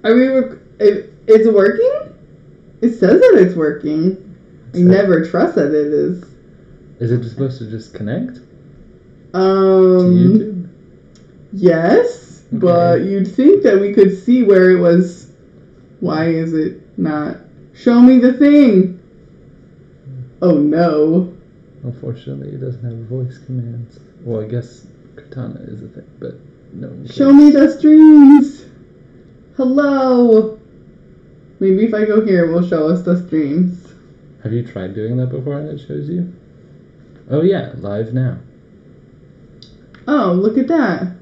Are we? It's working. It says that it's working. I never trust that it is. Is it supposed to just connect? To YouTube? Yes, okay. But you'd think that we could see where it was. Why is it not? Show me the thing. Oh no. Unfortunately, it doesn't have voice commands. Well, I guess Cortana is a thing, but no. Show me the streams. Hello. Maybe if I go here, it will show us the streams. Have you tried doing that before and it shows you? Oh yeah, live now. Oh, look at that.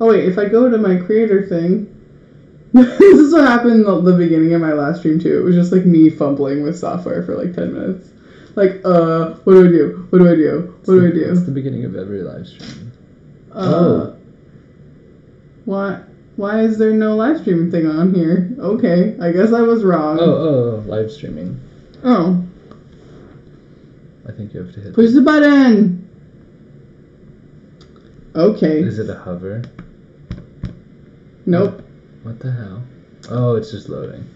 Oh wait, if I go to my creator thing, this is what happened at the beginning of my last stream too. It was just like me fumbling with software for like 10 minutes. Like, what do I do? What do I do? What do I do? It's the beginning of every live stream. Why is there no live streaming thing on here? Okay, I guess I was wrong. Oh, live streaming. Oh. I think you have to hit push the button! Okay. Is it a hover? Nope. What the hell? Oh, it's just loading.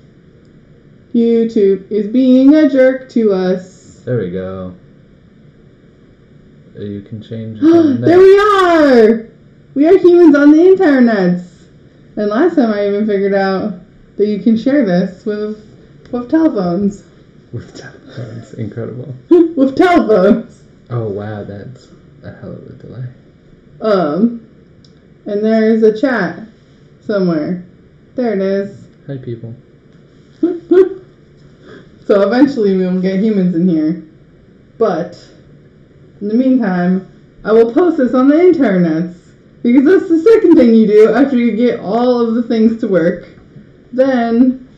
YouTube is being a jerk to us. There we go. You can change there we are! We are humans on the internet. And last time I even figured out that you can share this with telephones. With telephones. Incredible. With telephones. Oh wow, that's a hell of a delay. And there's a chat somewhere. There it is. Hi people. So eventually we will get humans in here. But in the meantime, I will post this on the internet. Because that's the second thing you do after you get all of the things to work. Then,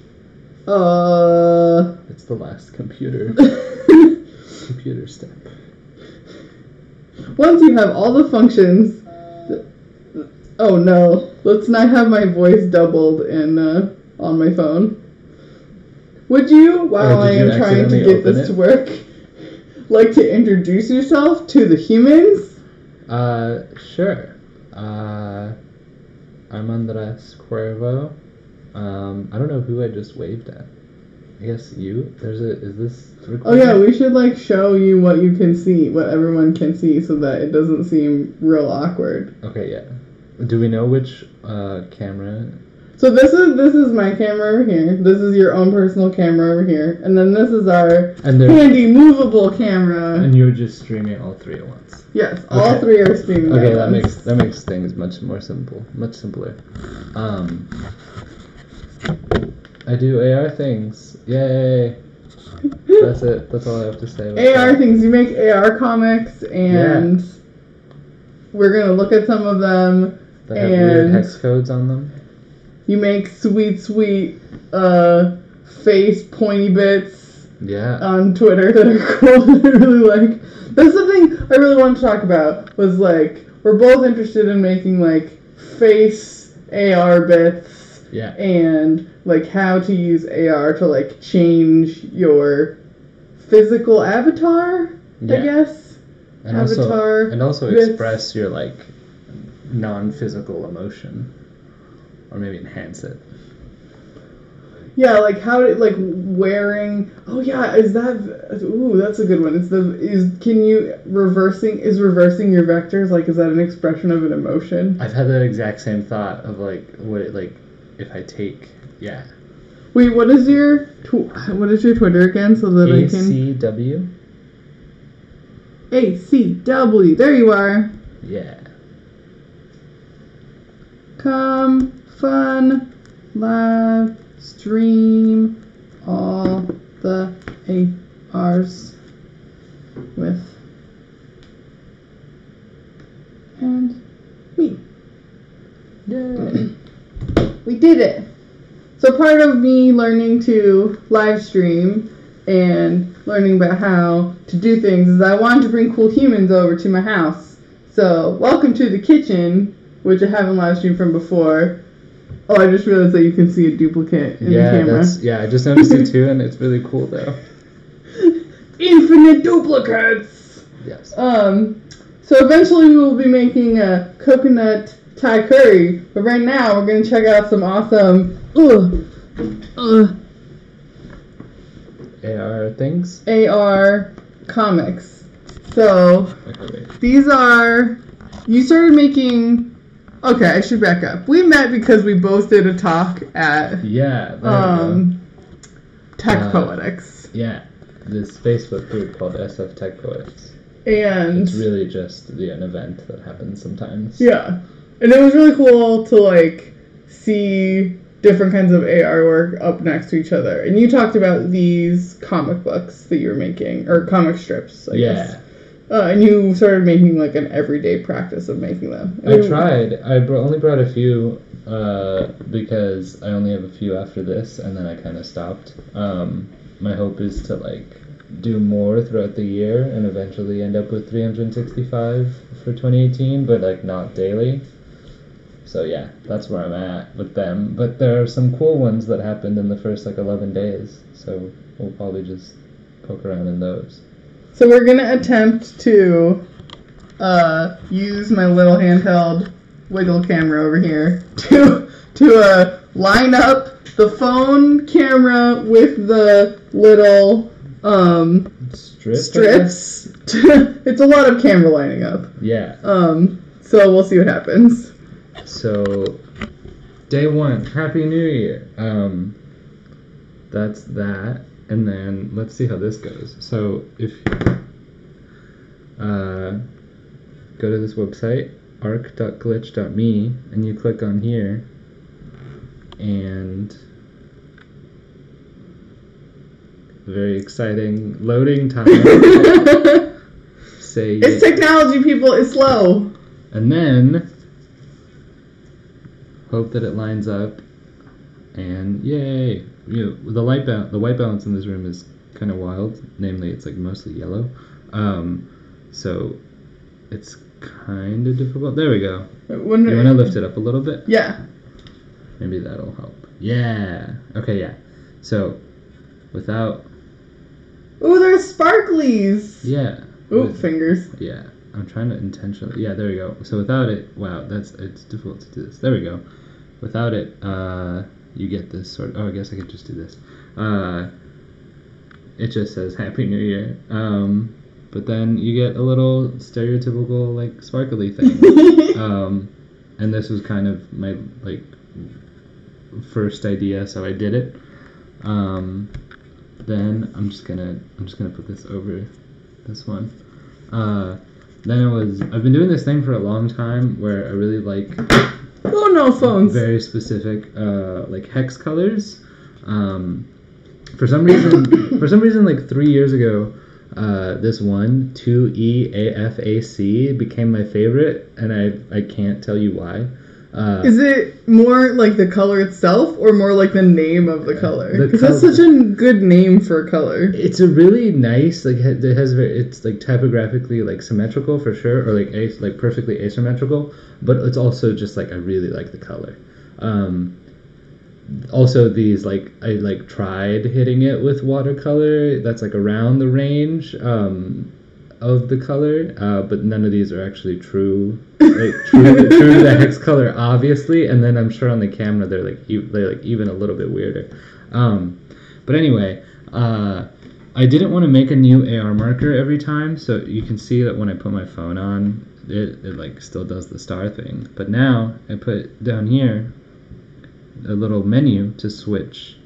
it's the last computer step. Once you have all the functions... Oh no, let's not have my voice doubled on my phone. Would you, while I am trying to get this to work, like to introduce yourself to the humans? Sure. I'm Andres Cuervo. I don't know who I just waved at. I guess you? Is this recording? Oh yeah, we should like show you what you can see, what everyone can see, so that it doesn't seem real awkward. Okay, yeah. Do we know which camera? So this is my camera over here. This is your own personal camera over here, and then this is our handy movable camera. And you're just streaming all three at once. Yes, all three are streaming. Okay, that makes things much more simple, much simpler. I do AR things. Yay! That's it. That's all I have to say about AR things. You make AR comics, and we're gonna look at some of them. That have weird hex codes on them. You make sweet face pointy bits. Yeah. On Twitter that are cool that I really like. That's the thing I really wanted to talk about. Was like we're both interested in making like face AR bits. Yeah. And like how to use AR to like change your physical avatar, I guess. And also express your like non-physical emotion, or maybe enhance it. Yeah, like how to like wearing. Oh yeah, is that? Ooh, that's a good one. Reversing your vectors? Like, is that an expression of an emotion? I've had that exact same thought of like if I take Wait, what is your Twitter again? So that I can. ACW. There you are. Yeah. Come fun live stream all the ARs with and me. Yay. We did it. So part of me learning to live stream and learning about how to do things is I wanted to bring cool humans over to my house. So welcome to the kitchen, which I haven't live streamed from before. Oh, I just realized that you can see a duplicate in the camera. I just noticed it too, and it's really cool though. Infinite duplicates! Yes. So eventually we will be making a coconut Thai curry. But right now, we're going to check out some awesome AR things? AR comics. So, these are... You started making... Okay, I should back up. We met because we both did a talk at... Tech Poetics. Yeah. This Facebook group called SF Tech Poets. And... It's really just an event that happens sometimes. Yeah. And it was really cool to, like, see different kinds of AR work up next to each other. And you talked about these comic books that you were making, or comic strips, I guess. And you started making, like, an everyday practice of making them. I tried. I only brought a few because I only have a few after this, and then I kind of stopped. My hope is to, like, do more throughout the year and eventually end up with 365 for 2018, but, like, not daily. So, yeah, that's where I'm at with them. But there are some cool ones that happened in the first, like, 11 days, so we'll probably just poke around in those. So we're going to attempt to use my little handheld wiggle camera over here to line up the phone camera with the little strips. It's a lot of camera lining up. Yeah. So we'll see what happens. So, day one, Happy New Year. That's that. And then, let's see how this goes. So, if you go to this website, arc.glitch.me, and you click on here, and very exciting loading time. It's technology, people. It's slow. And then, hope that it lines up, and yay! The white balance in this room is kind of wild. Namely, it's like mostly yellow, so it's kind of difficult. There we go. You want to lift it up a little bit? Yeah. Maybe that'll help. Yeah. Okay. Yeah. So, without. Ooh, there's sparklies. Yeah. Ooh, fingers. Yeah. I'm trying to intentionally. Yeah. There we go. So without it, wow, it's difficult to do this. There we go. Without it, you get this sort of... Oh, I guess I could just do this. It just says Happy New Year. But then you get a little stereotypical, like, sparkly thing. And this was kind of my, like, first idea, so I did it. Then I'm just gonna put this over this one. Then I've been doing this thing for a long time where I really like... Oh no, phones. Very specific, like hex colors. For some reason, like 3 years ago, this one 2EAFAC became my favorite, and I can't tell you why. Is it more like the color itself, or more like the name of the color? Because that's such a good name for a color. It's a really nice, like it's like typographically like symmetrical for sure, or like perfectly asymmetrical. But it's also just like I really like the color. Also, these like I like tried hitting it with watercolor. That's like around the range of the color, but none of these are actually true. Like, true to the hex color, obviously, and then I'm sure on the camera they're like even a little bit weirder. But anyway, I didn't want to make a new AR marker every time, so you can see that when I put my phone on, it like still does the star thing. But now I put down here a little menu to switch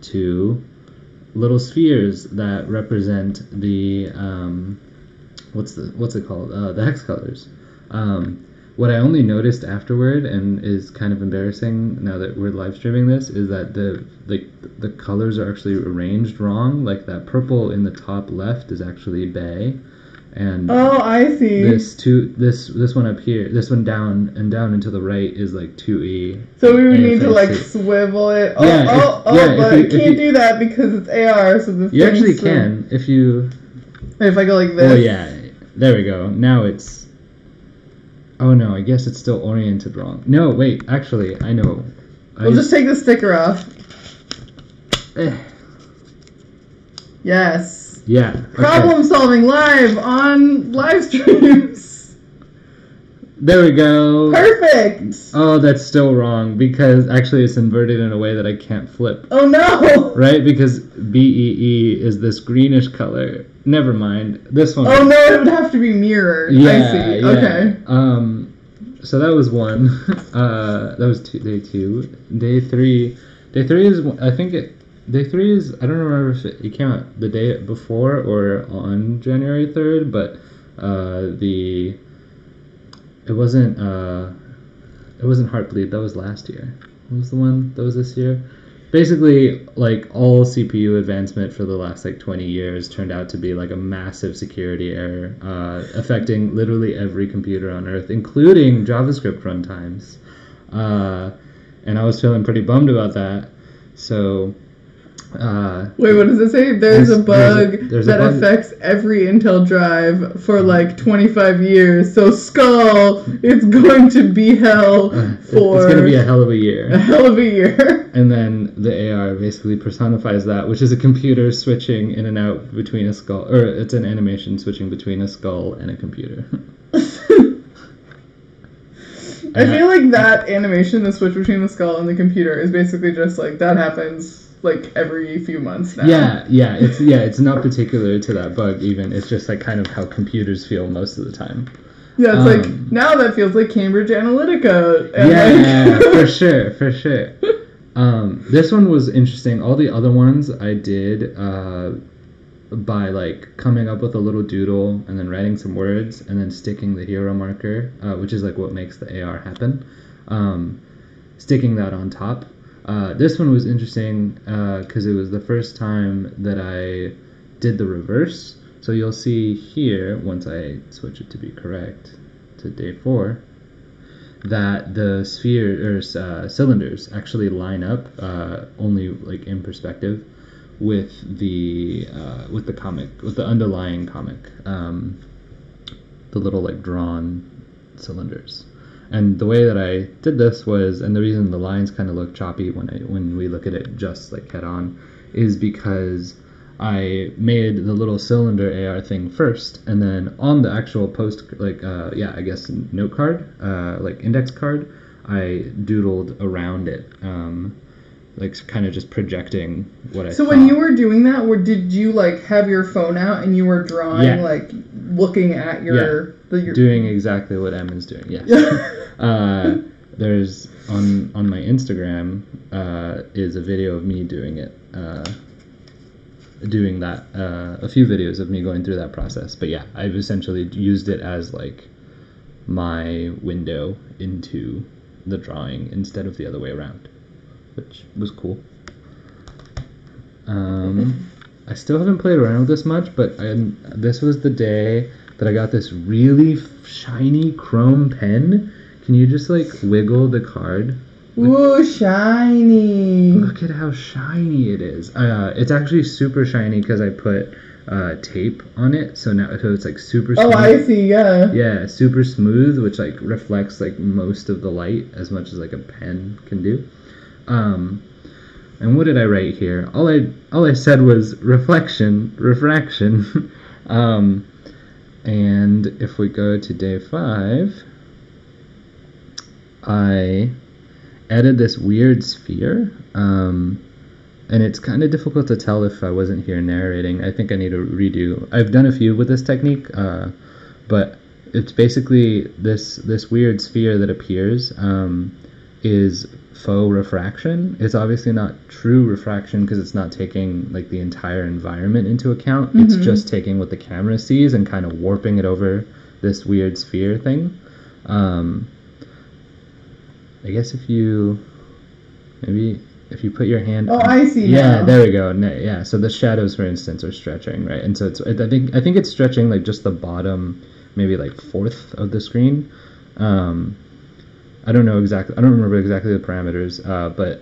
to little spheres that represent the what's it called? The hex colors. What I only noticed afterward, and is kind of embarrassing now that we're live streaming this, is that the colors are actually arranged wrong. Like that purple in the top left is actually bay, and oh, I see. This one up here, this one down and down and to the right is like 2E. So we would need to like swivel it. But you can't do that because it's AR. So the you actually can if you. If I go like this. Oh yeah, there we go. Now it's. Oh no, I guess it's still oriented wrong. No, wait, actually, I know. We'll just take the sticker off. Yes. Yeah. Okay. Problem solving live on live streams. There we go. Perfect. Oh, that's still wrong because actually it's inverted in a way that I can't flip. Oh no. Right? Because BEE is this greenish color. Never mind. This one. Oh no, it would have to be mirrored. Yeah, I see. yeah. Okay. So that was one. That was day 2. Day 3. Day 3 is I think it. Day 3 is I don't remember if it came out the day before or on January 3rd, but it wasn't Heartbleed. That was last year. What was the one that was this year? Basically, like all CPU advancement for the last like 20 years turned out to be like a massive security error, affecting literally every computer on Earth, including JavaScript runtimes. And I was feeling pretty bummed about that. So. Wait, what does it say? There's a bug that affects every Intel drive for like 25 years. So Skull, it's going to be hell for... It's going to be a hell of a year. A hell of a year. And then the AR basically personifies that, which is a computer switching in and out between a skull, or it's an animation switching between a skull and a computer. I feel like that animation, the switch between the skull and the computer, is basically just like that happens like every few months now. Yeah, it's not particular to that bug even. It's just like kind of how computers feel most of the time. Yeah, it's like now that feels like Cambridge Analytica. Yeah, for sure. This one was interesting. All the other ones I did by like coming up with a little doodle and then writing some words and then sticking the hero marker, which is like what makes the AR happen. Sticking that on top. This one was interesting because it was the first time that I did the reverse. So you'll see here, once I switch it to be correct to day 4, that the sphere or cylinders actually line up only like in perspective with the comic, with the underlying comic, the little like drawn cylinders. And the way that I did this was, and the reason the lines kind of look choppy when we look at it just like head on, is because I made the little cylinder AR thing first, and then on the actual I guess note card, like index card, I doodled around it, like kind of just projecting what I thought. So when you were doing that, did you like have your phone out and you were drawing, like looking at your... doing exactly what Emma's doing, yes. There's on my Instagram is a video of me doing it, doing that, a few videos of me going through that process. But yeah, I've essentially used it as like my window into the drawing instead of the other way around, which was cool. I still haven't played around with this much, but this was the day that I got this really shiny chrome pen. Can you just like wiggle the card? Ooh, shiny! Look at how shiny it is. It's actually super shiny because I put tape on it, so it's like super smooth. Oh, I see, yeah. Yeah, super smooth, which like reflects like most of the light as much as like a pen can do. And what did I write here? All I said was refraction. And if we go to day 5, I added this weird sphere, and it's kind of difficult to tell if I wasn't here narrating. I think I need to redo. I've done a few with this technique, but it's basically this weird sphere that appears is faux refraction. It's obviously not true refraction because it's not taking like the entire environment into account. Mm-hmm. It's just taking what the camera sees and kind of warping it over this weird sphere thing. I guess if you put your hand... Oh, I see. Yeah, now. There we go. Yeah, so the shadows, for instance, are stretching, right? And so I think it's stretching like just the bottom, maybe like fourth of the screen. I don't remember exactly the parameters, but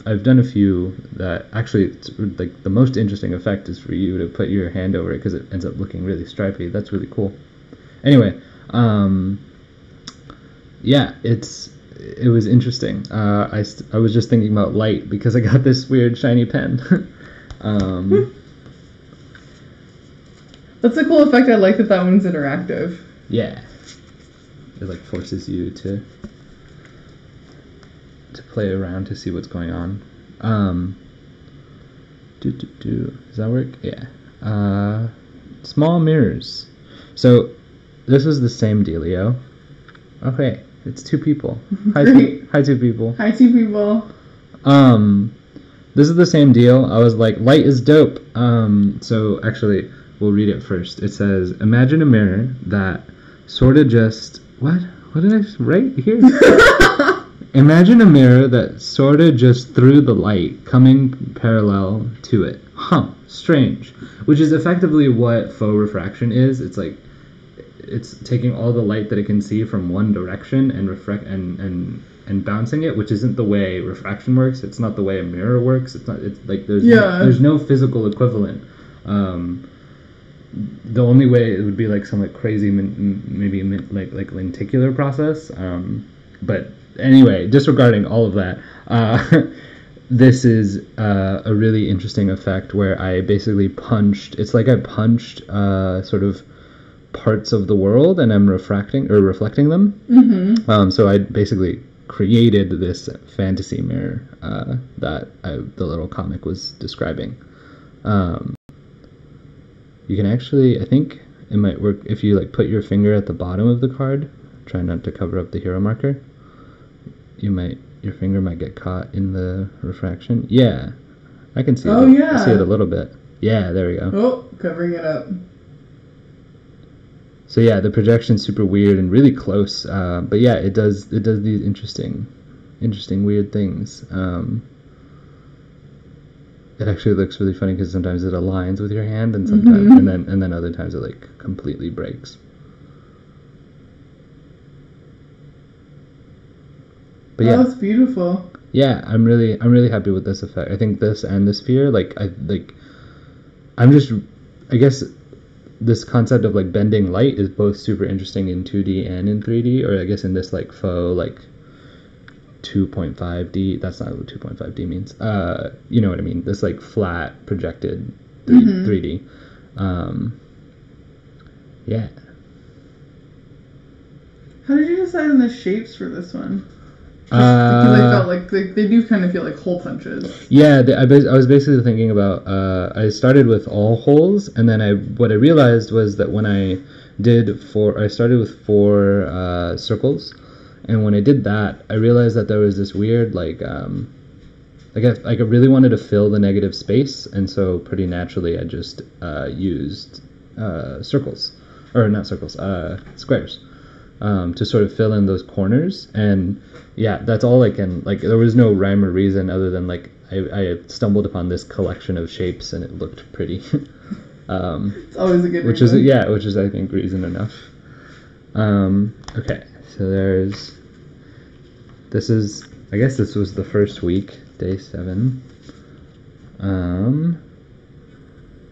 I've done a few that actually, it's like the most interesting effect is for you to put your hand over it because it ends up looking really stripy. That's really cool. Anyway, yeah, it was interesting. I was just thinking about light because I got this weird shiny pen. That's a cool effect. I like that one's interactive. Yeah. it like forces you to play around to see what's going on. Does that work? Yeah. Small mirrors. So this is the same dealio. Okay, it's two people. Hi, two people. Hi, two people. This is the same deal. I was like, light is dope. So actually, we'll read it first. It says, imagine a mirror that sort of just... What did I write here? Imagine a mirror that sort of just threw the light coming parallel to it. Strange. Which is effectively what faux refraction is. It's like, it's taking all the light that it can see from one direction and and bouncing it, which isn't the way refraction works. It's not the way a mirror works. It's not. It's like there's no physical equivalent. The only way it would be like some like crazy maybe like lenticular process. But anyway, disregarding all of that, this is a really interesting effect where I basically punched. It's like I punched sort of parts of the world and I'm reflecting them. Mm-hmm. So I basically created this fantasy mirror that the little comic was describing. You can actually, I think it might work if you like put your finger at the bottom of the card. Try not to cover up the hero marker. Your finger might get caught in the refraction. Yeah, I can see it. Yeah. I see it a little bit. Yeah, there we go. Oh, covering it up. So yeah, the projection's super weird and really close. But yeah, it does these interesting weird things. It actually looks really funny because sometimes it aligns with your hand, and sometimes and then other times it like completely breaks. But yeah, that's beautiful. Yeah, I'm really happy with this effect. I think this and the sphere, I guess this concept of like bending light is both super interesting in 2D and in 3D, or I guess in this like faux like 2.5D. That's not what 2.5D means. You know what I mean? This like flat projected 3D. Yeah. How did you decide on the shapes for this one? Because I felt like they do kind of feel like hole punches. Yeah, I was basically thinking about. I started with all holes, and then what I realized was that when I started with 4 circles, and when I did that, I realized that there was this weird I really wanted to fill the negative space, and so pretty naturally I just used circles, or not circles, squares. To sort of fill in those corners, and yeah, that's all I can, there was no rhyme or reason other than I stumbled upon this collection of shapes and it looked pretty. It's always a good which reason. Which is I think reason enough. Okay, so this was the first week, day 7.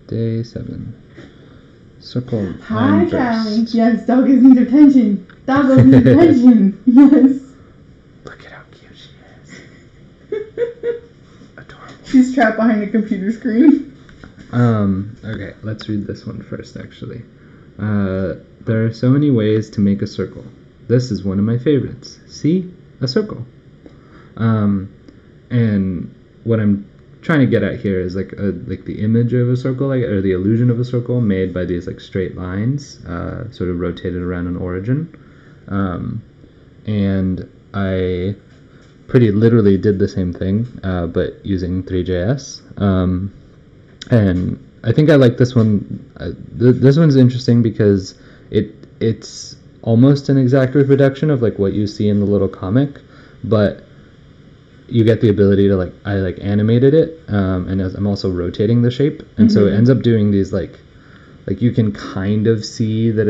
Day 7. Circle. Hi, Callie. Yes, doggos need attention. Doggos need attention. Yes. Look at how cute she is. Adorable. She's trapped behind a computer screen. Okay, let's read this one first, actually. There are so many ways to make a circle. This is one of my favorites. See? A circle. And what I'm trying to get at here is like the image of a circle, or the illusion of a circle made by these straight lines, sort of rotated around an origin. And I pretty literally did the same thing, but using 3JS. And I think I like this one. This one's interesting because it's almost an exact reproduction of what you see in the little comic, but you get the ability to I animated it, and as I'm also rotating the shape, and so it ends up doing these you can kind of see that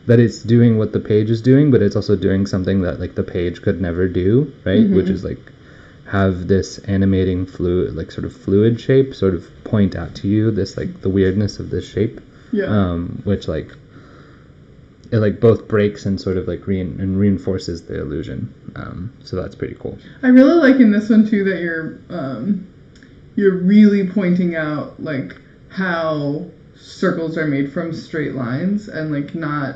that it's doing what the page is doing, but it's also doing something that the page could never do, right? Which is have this animating fluid, sort of fluid shape, sort of point out to you this the weirdness of this shape, which it both breaks and sort of reinforces the illusion. So that's pretty cool. I really like in this one too that you're really pointing out how circles are made from straight lines and not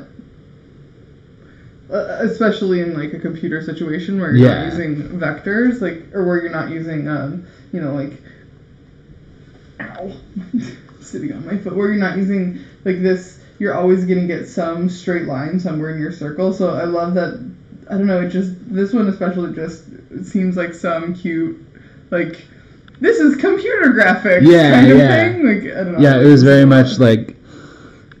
especially in like a computer situation where you're not using vectors, like, or where you're not using, like, ow, sitting on my foot, where you're not using like this. You're always gonna get some straight line somewhere in your circle. So I love that. I don't know. It just, this one especially just seems like some cute, like, this is computer graphics kind of thing. Like, I don't know. Yeah, it was very much like,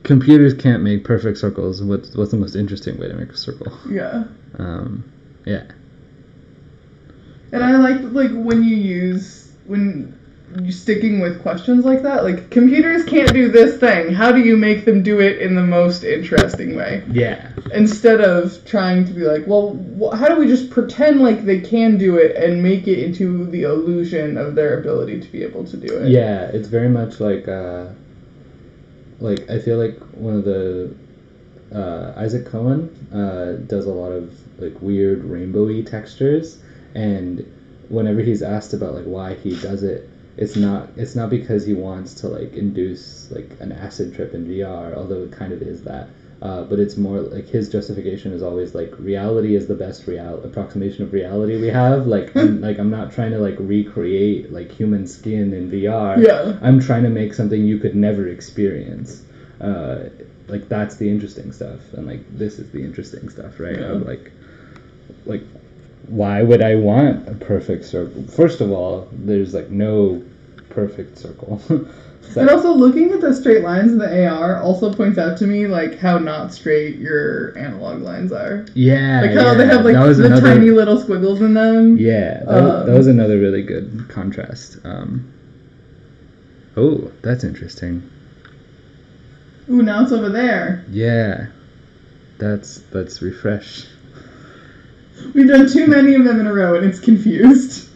computers can't make perfect circles. What's the most interesting way to make a circle? Yeah. Yeah. And I like when you're sticking with questions like that. Like, computers can't do this thing. How do you make them do it in the most interesting way? Yeah. Instead of trying to be like, well, how do we just pretend like they can do it and make it into the illusion of their ability to be able to do it? Yeah, it's very much like I feel like one of the Isaac Cohen does a lot of like weird rainbowy textures, and whenever he's asked about like why he does it, it's not because he wants to like induce like an acid trip in VR, although it kind of is that. But it's more like his justification is always like reality is the best approximation of reality we have. Like I'm not trying to like recreate like human skin in VR. Yeah. I'm trying to make something you could never experience. Like that's the interesting stuff, and like this is the interesting stuff, right? Yeah. Of, like why would I want a perfect circle? First of all, there's like no perfect circle. And also, looking at the straight lines in the AR also points out to me, like, how not straight your analog lines are. Yeah, like how they have like the tiny little squiggles in them. Yeah, that was another really good contrast. Oh, that's interesting. Ooh, now it's over there. Yeah, let's refresh. We've done too many of them in a row, and it's confused.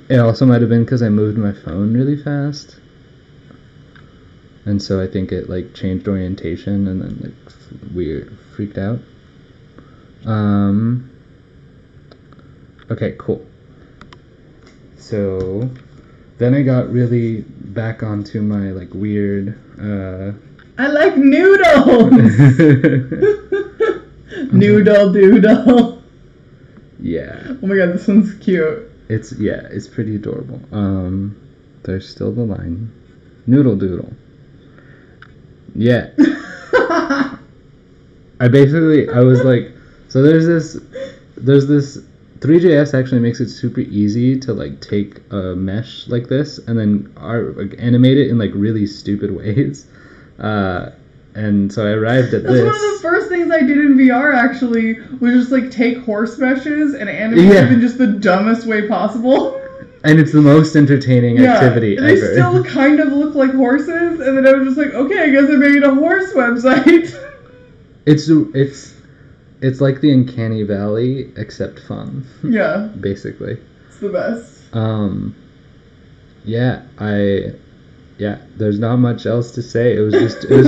It also might have been because I moved my phone really fast. And so I think it like changed orientation and then like freaked out. Okay, cool. So then I got really back onto my like weird I like noodles. Noodle doodle. Yeah. Oh my god, this one's cute. It's pretty adorable. There's still the line. Noodle doodle. Yeah. I was like, so there's this 3JS actually makes it super easy to like take a mesh like this and then animate it in like really stupid ways. And so I arrived at this. That's one of the first things I did in VR actually, was just like take horse meshes and animate them in just the dumbest way possible. And it's the most entertaining activity ever. They still kind of look like horses, and then I was just like, okay, I guess I made a horse website. It's like the Uncanny Valley, except fun. Yeah. Basically. It's the best. There's not much else to say. It was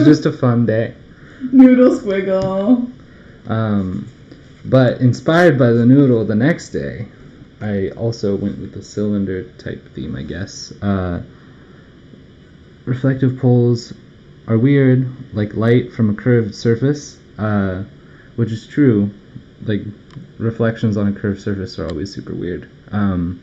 just a fun day. Noodle squiggle. But inspired by the noodle the next day, I also went with the cylinder type theme, I guess. Reflective poles are weird, like light from a curved surface, which is true. Like, reflections on a curved surface are always super weird. Oh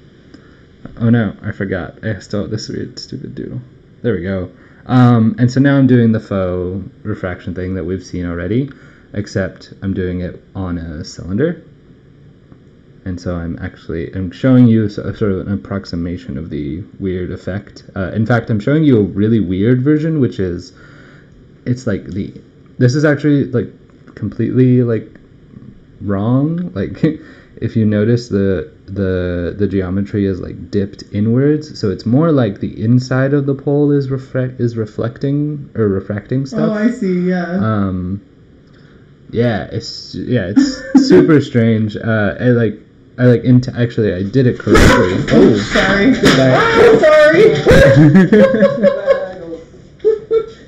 no, I forgot. I still have this weird, stupid doodle. There we go. And so now I'm doing the faux refraction thing that we've seen already, except I'm doing it on a cylinder. And so I'm showing you sort of an approximation of the weird effect. In fact, I'm showing you a really weird version, which is, it's like this is actually like completely like wrong. Like if you notice the geometry is like dipped inwards, so it's more like the inside of the pole is reflecting or refracting stuff. Oh, I see. Yeah. It's super strange. Actually, I did it correctly. Oh, sorry. Goodbye. Sorry.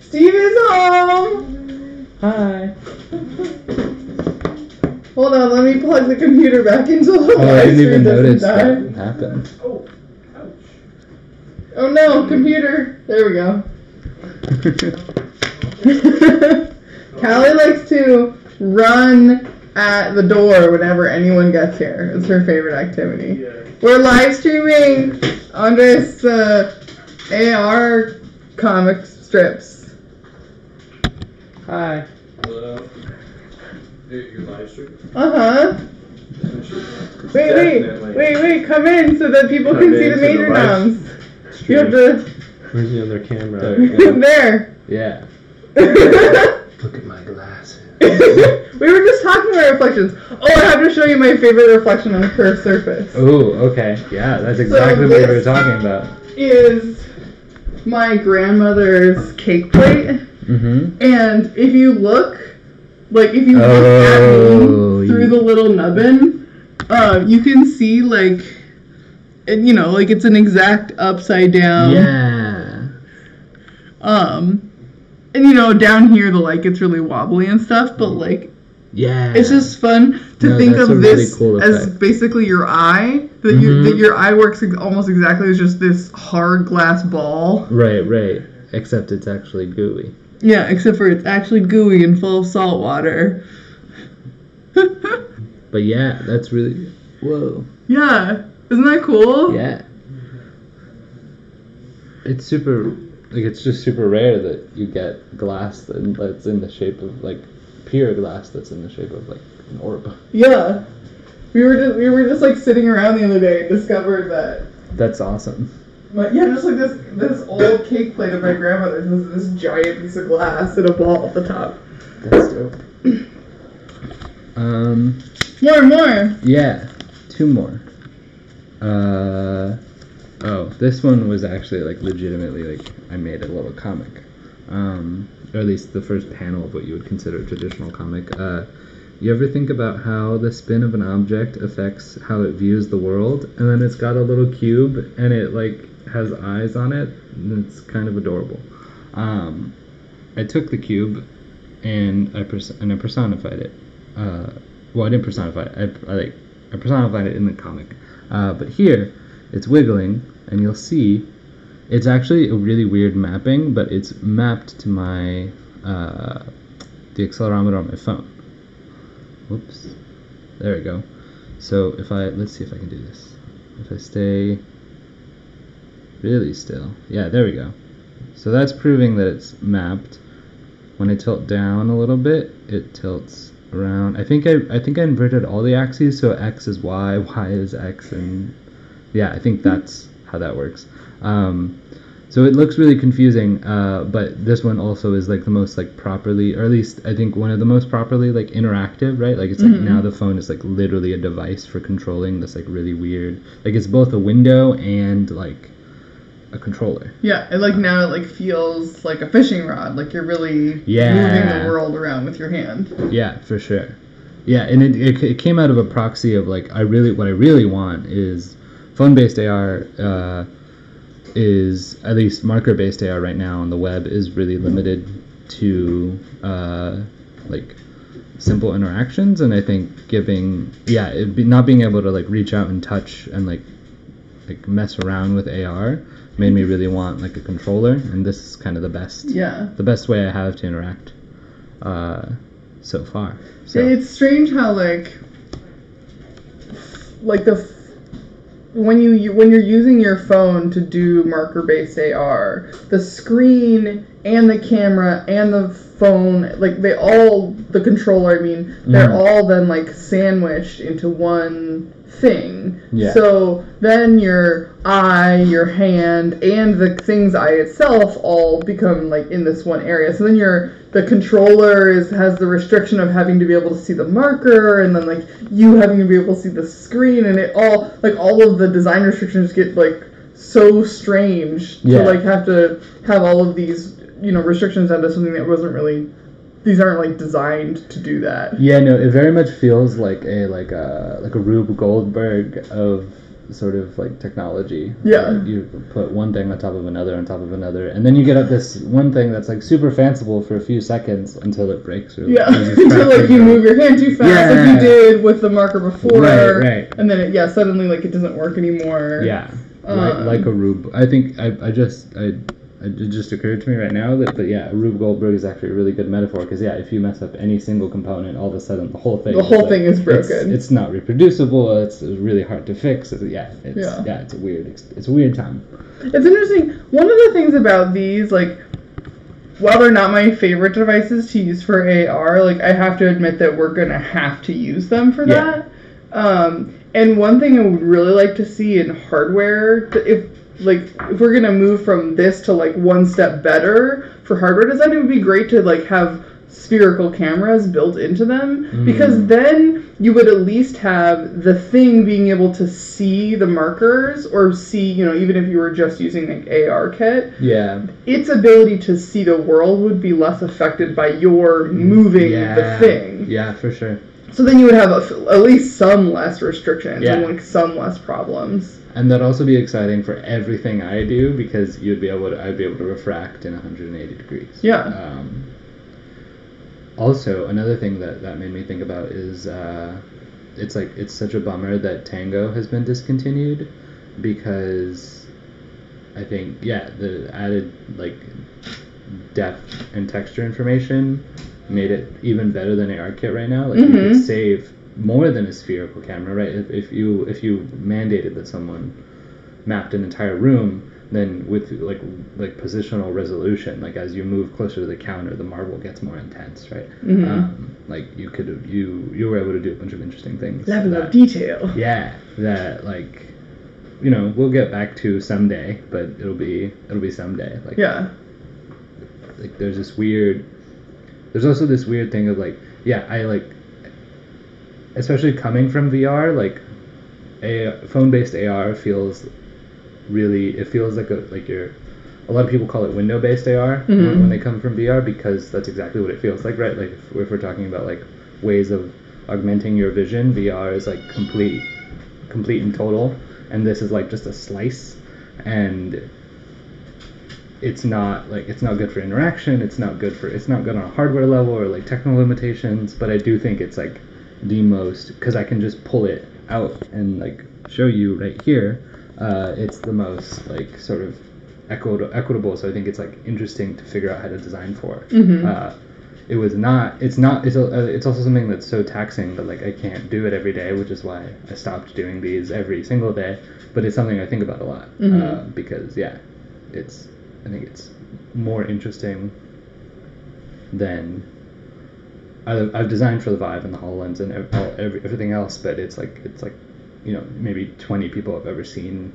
Steve is home. Hi. Hold on, let me plug the computer back into the Oh, I didn't even notice that happened. Oh, ouch. Oh no, computer. There we go. Callie likes to run at the door whenever anyone gets here. It's her favorite activity. We're live streaming Andres AR comic strips. Hi. Hello. You're live streaming? Uh-huh. Wait, come in so that people can see the major noms. You have to... Where's the other camera? There. Yeah. Look at my glasses. We were just talking about reflections. Oh, I have to show you my favorite reflection on a curved surface. Oh, okay. Yeah, that's exactly what we were talking about. Is my grandmother's cake plate. Mm-hmm. And if you look, like if you look at me through the little nubbin, you can see like, you know, like it's an exact upside down. Yeah. And you know, down here the like it's really wobbly and stuff, but like, yeah, it's just fun to think of this really cool as basically your eye. That that your eye works almost exactly as just this hard glass ball. Right. Except it's actually gooey. Yeah, except for it's actually gooey and full of salt water. But yeah, that's really... Whoa. Yeah. Isn't that cool? Yeah. It's super... Like, it's just super rare that you get glass that's in the shape of, like, pure glass that's in the shape of, like, an orb. Yeah. We were just like, sitting around the other day and discovered that. That's awesome. But yeah, just like this old cake plate of my grandmother's has this giant piece of glass and a ball at the top. That's dope. More. Yeah, 2 more. This one was actually like legitimately like I made a little comic, or at least the first panel of what you would consider a traditional comic. You ever think about how the spin of an object affects how it views the world? And then it's got a little cube and it like has eyes on it, and it's kind of adorable. I took the cube and I personified it. Well, I didn't personify it. I personified it in the comic. But here, it's wiggling, and you'll see it's actually a really weird mapping, but it's mapped to my the accelerometer on my phone. Whoops. There we go. So let's see if I can do this. If I stay really still. Yeah, there we go. So that's proving that it's mapped. When I tilt down a little bit, it tilts around. I think I inverted all the axes, so X is Y, Y is X, and yeah, I think that's how that works. So it looks really confusing, but this one also is like the most like properly, or at least I think one of the most properly like interactive, right? Like it's like now the phone is like literally a device for controlling this like really weird, like it's both a window and like a controller. Yeah, and like now it like feels like a fishing rod, like you're really moving the world around with your hand. Yeah, for sure. Yeah, and it came out of a proxy of like what I really want is phone-based AR. Is at least marker-based AR right now on the web is really limited to like simple interactions, and I think not being able to like reach out and touch and like mess around with AR made me really want like a controller, and this is kind of the best way I have to interact so far. So it's strange how like when you're using your phone to do marker-based AR, the screen and the camera and the phone, like the controller, they're all then like sandwiched into one thing. Yeah. So then your eye, your hand, and the thing's eye itself all become like in this one area. So then the controller has the restriction of having to be able to see the marker, and then like you having to be able to see the screen, and it all of the design restrictions get like so strange to like have to have all of these restrictions onto something that wasn't really. These aren't like designed to do that. Yeah, no, it very much feels like a Rube Goldberg of sort of like technology. Yeah. You put one thing on top of another, and then you get up this one thing that's like super fanciful for a few seconds until it breaks. Or, until like you move your hand too fast, like you did with the marker before. Right. And then suddenly like it doesn't work anymore. Yeah. Like a Rube. I think I it just occurred to me right now that, but yeah, Rube Goldberg is actually a really good metaphor because yeah, if you mess up any single component, all of a sudden the whole thing is broken. It's not reproducible. It's really hard to fix. It's a weird time. It's interesting. One of the things about these, like, while they're not my favorite devices to use for AR, like, I have to admit that we're gonna have to use them for that. And one thing I would really like to see in hardware, if we're gonna move from this to like one step better for hardware design, it would be great to like have spherical cameras built into them, because then you would at least have the thing being able to see the markers, or see, you know, even if you were just using like AR kit, its ability to see the world would be less affected by your moving the thing. Yeah, for sure. So then you would have at least some less restrictions and like some less problems. And that'd also be exciting for everything I do, because I'd be able to refract in 180 degrees. Yeah. Also, another thing that made me think about is it's such a bummer that Tango has been discontinued, because I think the added like depth and texture information made it even better than ARKit right now. Like you could save more than a spherical camera, right? If you mandated that someone mapped an entire room, then with like positional resolution, like as you move closer to the counter, the marble gets more intense, right? Like you were able to do a bunch of interesting things. Level of detail. Yeah, that like, you know, we'll get back to someday, but it'll be someday. Like like there's also this weird thing of like, I like, especially coming from VR, like a phone-based AR feels like a lot of people call it window-based AR when they come from VR, because that's exactly what it feels like, right? Like if we're talking about like ways of augmenting your vision, VR is like complete and total, and this is like just a slice, and it's not good for interaction. It's not good on a hardware level or like technical limitations. But I do think it's like the most, because I can just pull it out and like show you right here. It's the most like sort of equitable. So I think it's like interesting to figure out how to design for. It's also something that's so taxing that like I can't do it every day, which is why I stopped doing these every single day. But it's something I think about a lot, because I think it's more interesting than I've designed for the Vive and the HoloLens and everything else, but it's like you know, maybe 20 people have ever seen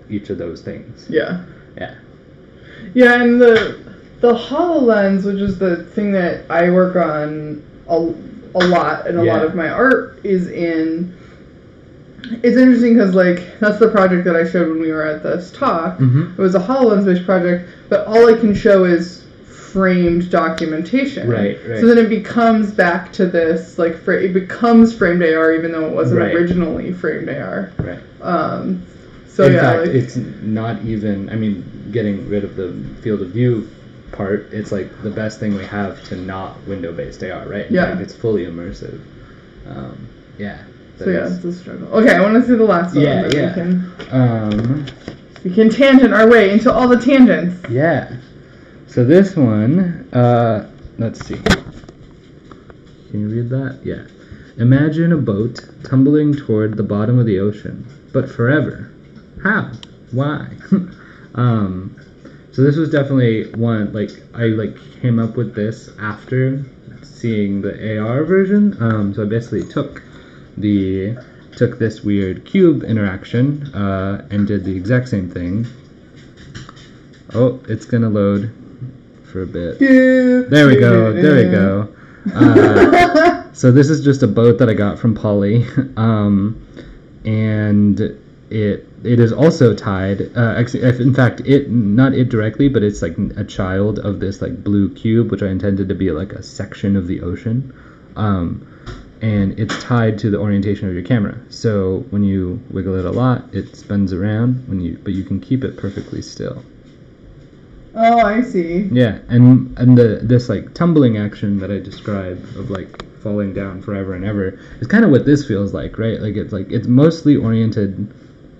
each of those things. Yeah, and the HoloLens, which is the thing that I work on a lot, and a lot of my art is in. It's interesting because, like, that's the project that I showed when we were at this talk. It was a HoloLens-based project, but all I can show is framed documentation. Right. So then it becomes back to this, like, it becomes framed AR, even though it wasn't originally framed AR. Right. So in fact, like, it's not even, I mean, getting rid of the field of view part, it's, like, the best thing we have to not window-based AR, right? In fact, it's fully immersive. So it's a struggle. Okay, I want to see the last one. We can tangent our way into all the tangents. Yeah. So this one, let's see. Can you read that? Yeah. Imagine a boat tumbling toward the bottom of the ocean, but forever. How? Why? So this was definitely one, like, I like came up with this after seeing the AR version. So I basically took this weird cube interaction and did the exact same thing. Oh, it's gonna load for a bit. There we go. So this is just a boat that I got from Polly, and it is also tied. In fact, not it directly, but it's like a child of this like blue cube, which I intended to be like a section of the ocean. And it's tied to the orientation of your camera. So when you wiggle it a lot, it spins around. But you can keep it perfectly still. Oh, I see. Yeah, and this like tumbling action that I described of like falling down forever and ever is kind of what this feels like, right? Like it's mostly oriented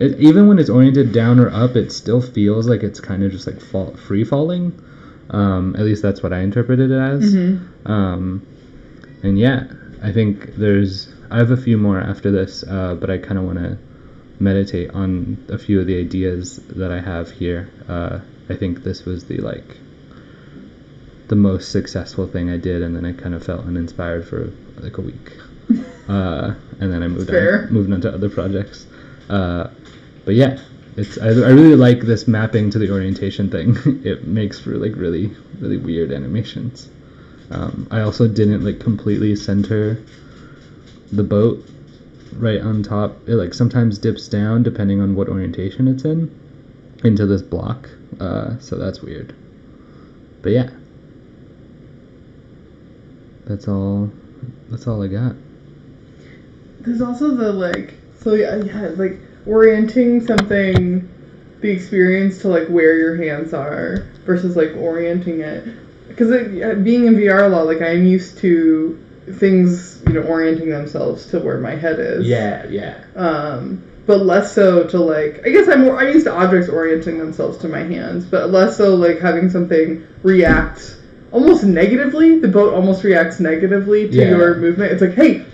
even when it's oriented down or up, it still feels like it's kind of just like free falling. At least that's what I interpreted it as. And yeah, I think I have a few more after this, but I kind of want to meditate on a few of the ideas that I have here. I think this was the most successful thing I did, and then I kind of felt uninspired for like a week. And then I moved on to other projects. But yeah, I really like this mapping to the orientation thing. It makes for like really, really weird animations. I also didn't like completely center the boat right on top. It like sometimes dips down depending on what orientation it's in into this block. So that's weird. But yeah, that's all I got. There's also the like orienting something, the experience to like where your hands are versus like orienting it, because being in VR a lot, like I'm used to things, orienting themselves to where my head is. Yeah. But less so to like, I guess I'm used to objects orienting themselves to my hands, but less so like having something react almost negatively. The boat almost reacts negatively to your movement. It's like, hey,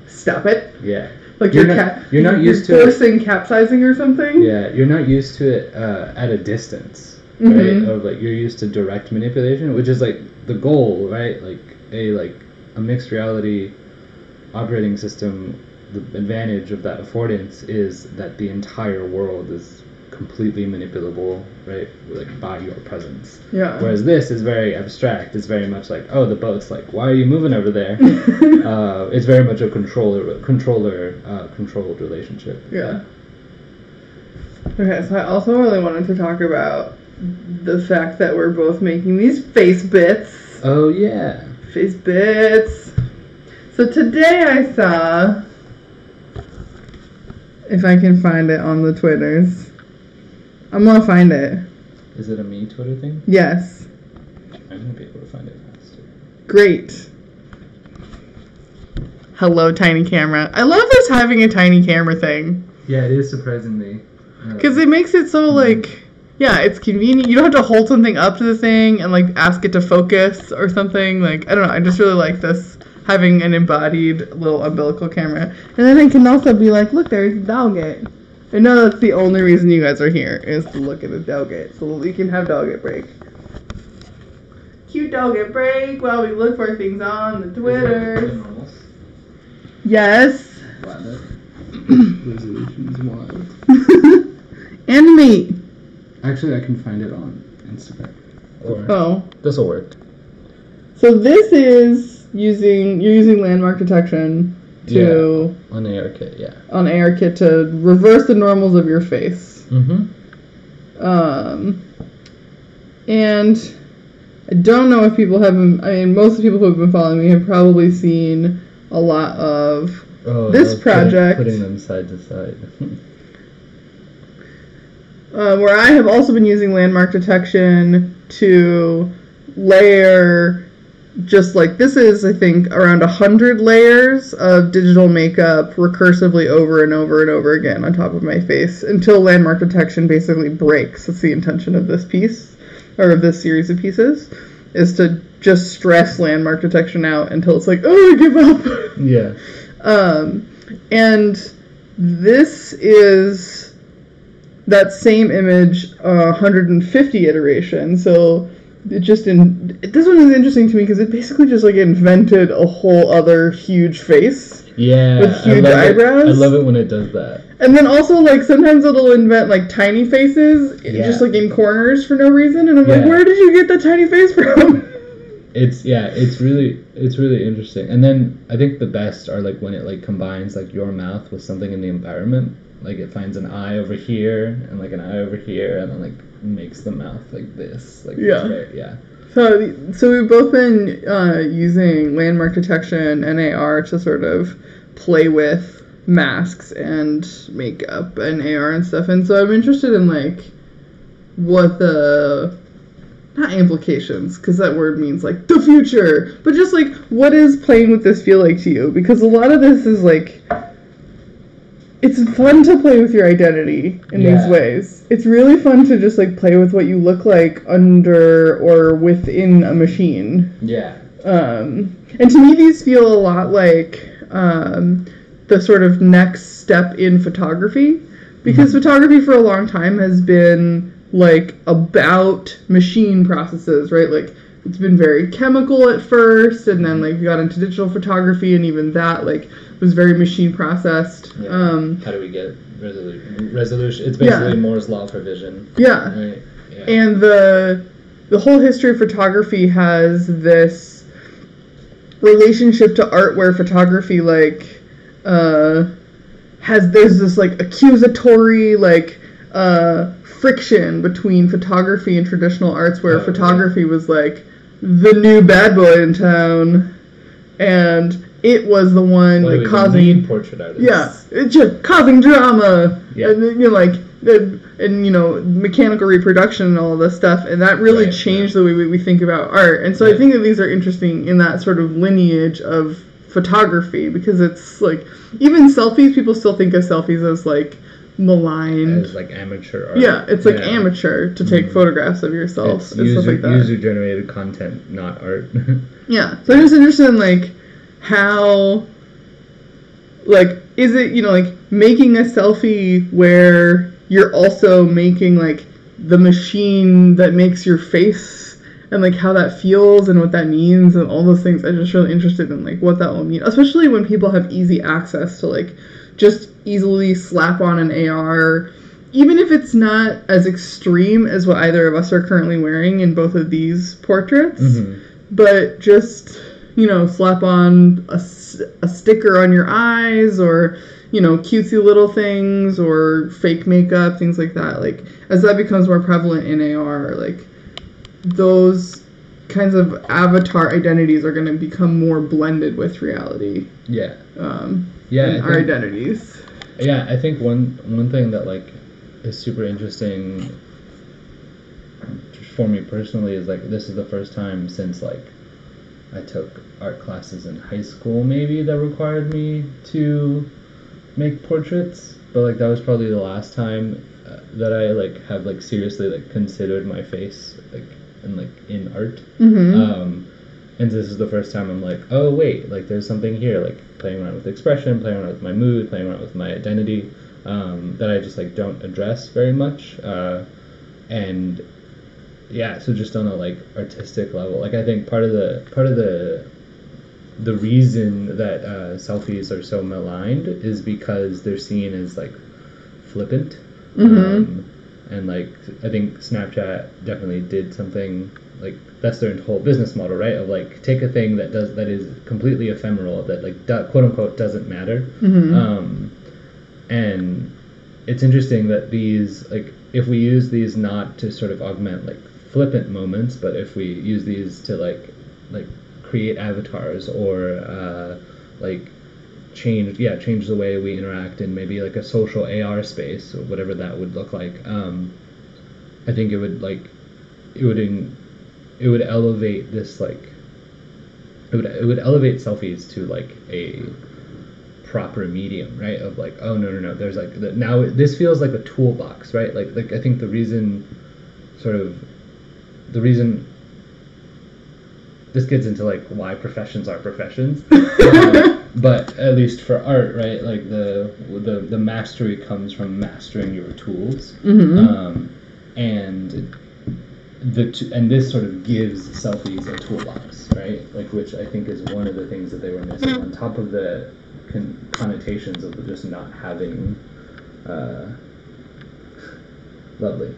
stop it. Yeah. Like you're not used to forcing capsizing or something. Yeah, you're not used to it at a distance, right? Of like you're used to direct manipulation, which is like the goal, right? Like a mixed reality operating system. The advantage of that affordance is that the entire world is completely manipulable, right? Like by your presence. Yeah. Whereas this is very abstract. It's very much like, oh, the boat's like, why are you moving over there? It's very much a controlled relationship. Yeah. Okay, so I also really wanted to talk about the fact that we're both making these face bits. Oh yeah. Face bits. So today I saw, if I can find it on the Twitters. I'm gonna find it. Is it a me Twitter thing? Yes. I'm gonna be able to find it faster. Great. Hello, tiny camera. I love us having a tiny camera thing. Yeah, it is surprisingly. Because it makes it so like, yeah, it's convenient. You don't have to hold something up to the thing and like ask it to focus or something. Like, I don't know. I just really like this, having an embodied little umbilical camera. And then I can also be like, look, there's Dogget. I know that's the only reason you guys are here, is to look at the Dogget, so we can have Dogget break. Cute Dogget break while we look for things on the Twitter. Yes. Wow, that resolution's wild. Animate. Actually, I can find it on Instagram. This'll work. So this is you're using landmark detection to on ARKit, yeah. On ARKit to reverse the normals of your face. Mm-hmm. And I don't know if people haven't. I mean, most of the people who have been following me have probably seen a lot of this project. Putting them side to side. Where I have also been using landmark detection to layer, just like this is, I think, around 100 layers of digital makeup recursively over and over and over again on top of my face until landmark detection basically breaks. That's the intention of this piece, or of this series of pieces, is to just stress landmark detection out until it's like, oh, I give up. Yeah. And this is that same image 150 iterations. So this one is interesting to me because it basically just like invented a whole other huge face. Yeah. With huge eyebrows. I love it when it does that. And then also like sometimes it'll invent like tiny faces just like in corners for no reason, and I'm like, where did you get that tiny face from? It's really interesting. And then I think the best are like when it like combines like your mouth with something in the environment. Like it finds an eye over here and like an eye over here, and then like makes the mouth like this. Like So we've both been using landmark detection and AR to sort of play with masks and makeup and AR and stuff. And so I'm interested in like what the, not implications, because that word means like the future, but just like what is playing with this feel like to you? Because a lot of this is like, it's fun to play with your identity in these ways. It's really fun to just like play with what you look like under or within a machine. Yeah. And to me, these feel a lot like the sort of next step in photography, because photography for a long time has been like about machine processes, right? Like it's been very chemical at first, and then like we got into digital photography, and even that like was very machine processed. Yeah. How do we get resolution? It's basically Moore's law for vision. Yeah. Right? Yeah. And the whole history of photography has this relationship to art where photography like there's this like accusatory like friction between photography and traditional arts, where photography was like the new bad boy in town, and it was the one like causing portrait artists. Yeah, it's just causing drama. Yeah. And you know, like and you know, mechanical reproduction and all of this stuff, and that really changed the way we think about art. And so I think that these are interesting in that sort of lineage of photography, because it's like even selfies, people still think of selfies as like maligned, as like amateur art. Yeah, it's like amateur to take photographs of yourself. It's and stuff like that. User generated content, not art. Yeah, so I'm just interested in like how, like, is it, you know, like making a selfie where you're also making like the machine that makes your face, and like how that feels and what that means and all those things. I'm just really interested in like what that will mean, especially when people have easy access to like just easily slap on an AR, even if it's not as extreme as what either of us are currently wearing in both of these portraits, but just, you know, slap on a sticker on your eyes, or, you know, cutesy little things, or fake makeup, things like that. Like, as that becomes more prevalent in AR, like, those kinds of avatar identities are going to become more blended with reality. Yeah. And our identities. Yeah, I think one thing that like is super interesting for me personally is like this is the first time since like I took art classes in high school maybe that required me to make portraits, but like that was probably the last time that I like have like seriously like considered my face like in art. And this is the first time I'm like, oh wait, like there's something here, like playing around with expression, playing around with my mood, playing around with my identity, that I just like don't address very much. And yeah, so just on a like artistic level, like I think part of the reason that selfies are so maligned is because they're seen as like flippant. And like I think Snapchat definitely did something like that's their whole business model, right? Of like take a thing that is completely ephemeral, that like quote unquote doesn't matter. And it's interesting that these like if we use these not to sort of augment like flippant moments, but if we use these to like create avatars or like change the way we interact in maybe like a social AR space or whatever that would look like, I think it would elevate this like it would elevate selfies to like a proper medium, right? Of like, oh no, there's like now this feels like a toolbox, right? Like I think the reason this gets into like why professions are professions, but at least for art, right? Like the mastery comes from mastering your tools, and this sort of gives selfies a toolbox, right? Like, which I think is one of the things that they were missing, on top of the connotations of just not having, lovely,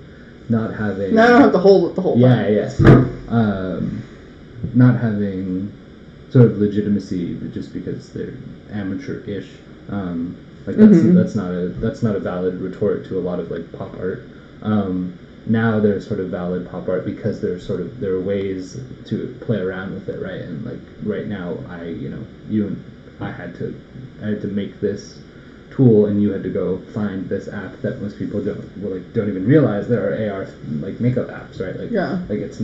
not having. Now I don't have to hold it the whole time. Yeah. Not having sort of legitimacy just because they're amateur-ish. Like that's not a valid retort to a lot of like pop art. Now they're sort of valid pop art because there are ways to play around with it, right? And like right now, I had to make this tool, and you had to go find this app that most people don't even realize there are AR like makeup apps, right? Like like it's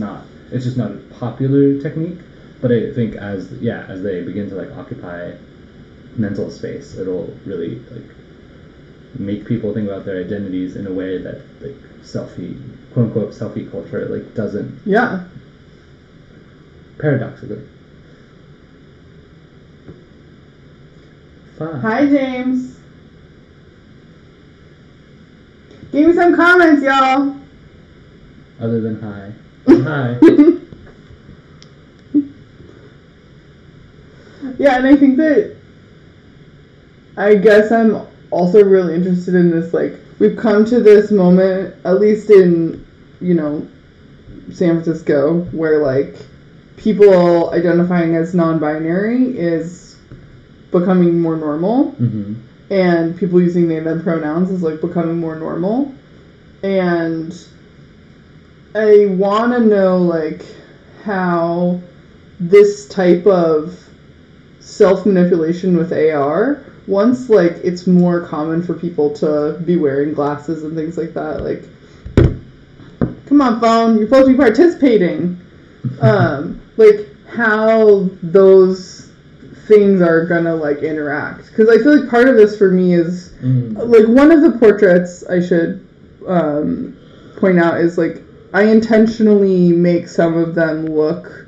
just not a popular technique, but I think as they begin to like occupy mental space, it'll really like make people think about their identities in a way that like selfie, quote unquote selfie culture, like doesn't. Yeah. Paradoxically. Fine. Hi, James. Give me some comments, y'all. Other than hi. Hi. Yeah, and I think that I guess I'm also really interested in this, like, we've come to this moment, at least in, you know, San Francisco, where, like, people identifying as non-binary is becoming more normal. Mm-hmm. And people using they, them pronouns is, like, becoming more normal. And I want to know, like, how this type of self-manipulation with AR, once, like, it's more common for people to be wearing glasses and things like that, like, come on, phone, you're supposed to be participating. Like, how those things are gonna, like, interact. Because I feel like part of this for me is, like, one of the portraits I should point out is, like, I intentionally make some of them look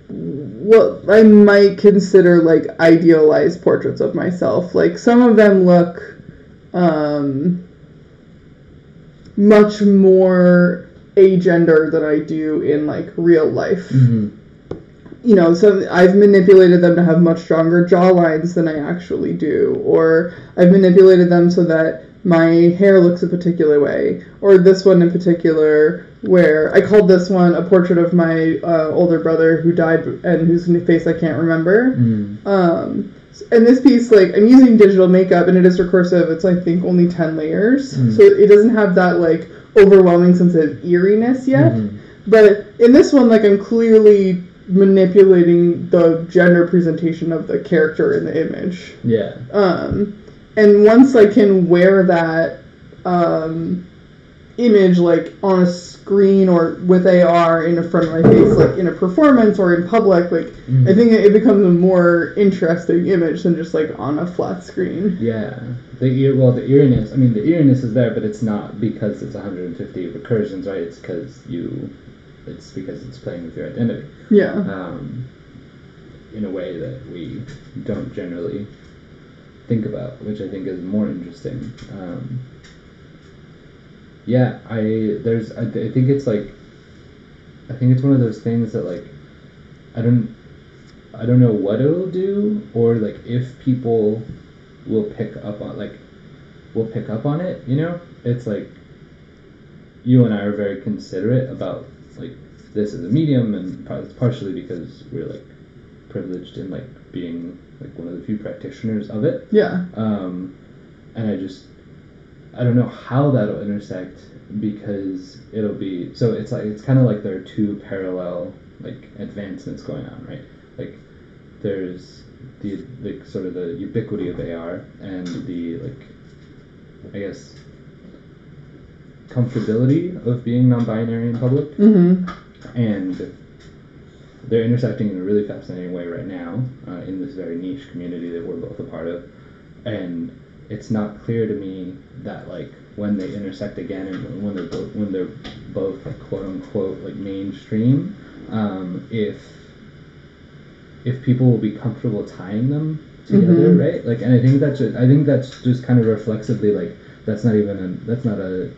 what I might consider, like, idealized portraits of myself. Like, some of them look much more agender than I do in, like, real life. Mm-hmm. You know, so I've manipulated them to have much stronger jaw lines than I actually do, or I've manipulated them so that my hair looks a particular way, or this one in particular, where I called this one a portrait of my older brother who died and whose face I can't remember. And this piece, like, I'm using digital makeup, and it is recursive. It's, I think, only 10 layers, so it doesn't have that, like, overwhelming sense of eeriness yet. But in this one, like, I'm clearly manipulating the gender presentation of the character in the image. Yeah. And once I can wear that image, like, on a screen or with AR in front of my face, like, in a performance or in public, like, I think it becomes a more interesting image than just, like, on a flat screen. Yeah. The eeriness, I mean, the eeriness is there, but it's not because it's 150 recursions, right? It's because it's playing with your identity. Yeah. In a way that we don't generally think about, which I think is more interesting. I think it's like, I think it's one of those things that, like, I don't know what it'll do, or, like, if people will pick up on it, you know? It's like, you and I are very considerate about, like, this as a medium, and it's partially because we're, like, privileged in, like, being, like, one of the few practitioners of it. Yeah. And I don't know how that'll intersect, because it'll be, so it's like, it's kind of like there are two parallel, like, advancements going on, right? Like, there's the sort of the ubiquity of AR and the, like, I guess, comfortability of being non-binary in public. And they're intersecting in a really fascinating way right now in this very niche community that we're both a part of. And it's not clear to me that, like, when they intersect again and when they're both like, quote unquote, like, mainstream, if people will be comfortable tying them together, right? Like, and I think that's just kind of reflexively, like, that's not a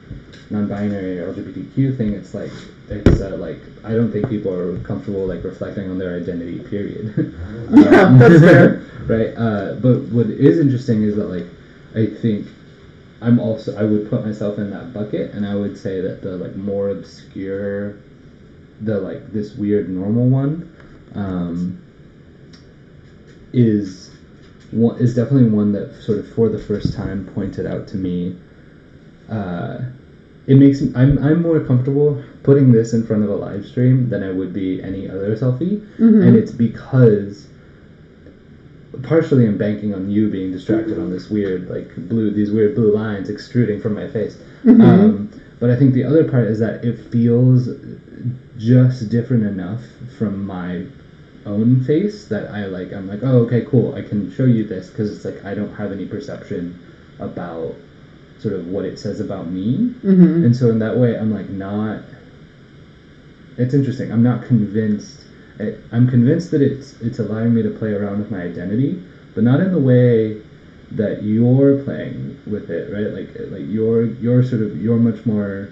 non-binary or LGBTQ thing. It's like, like, I don't think people are comfortable, like, reflecting on their identity, period. Yeah, that's fair. Right? But what is interesting is that, like, I think I would put myself in that bucket, and I would say that the, like, more obscure, the, like, this weird normal one, is definitely one that sort of for the first time pointed out to me. It makes me, I'm more comfortable putting this in front of a live stream than I would be any other selfie, and it's because partially I'm banking on you being distracted on this weird, like, these weird blue lines extruding from my face. But I think the other part is that it feels just different enough from my own face that I'm like, oh, okay, cool, I can show you this, because it's like I don't have any perception about sort of what it says about me. Mm-hmm. And so in that way, I'm like not. It's interesting. I'm not convinced. I'm convinced that it's allowing me to play around with my identity, but not in the way that you're playing with it, right? Like you're much more.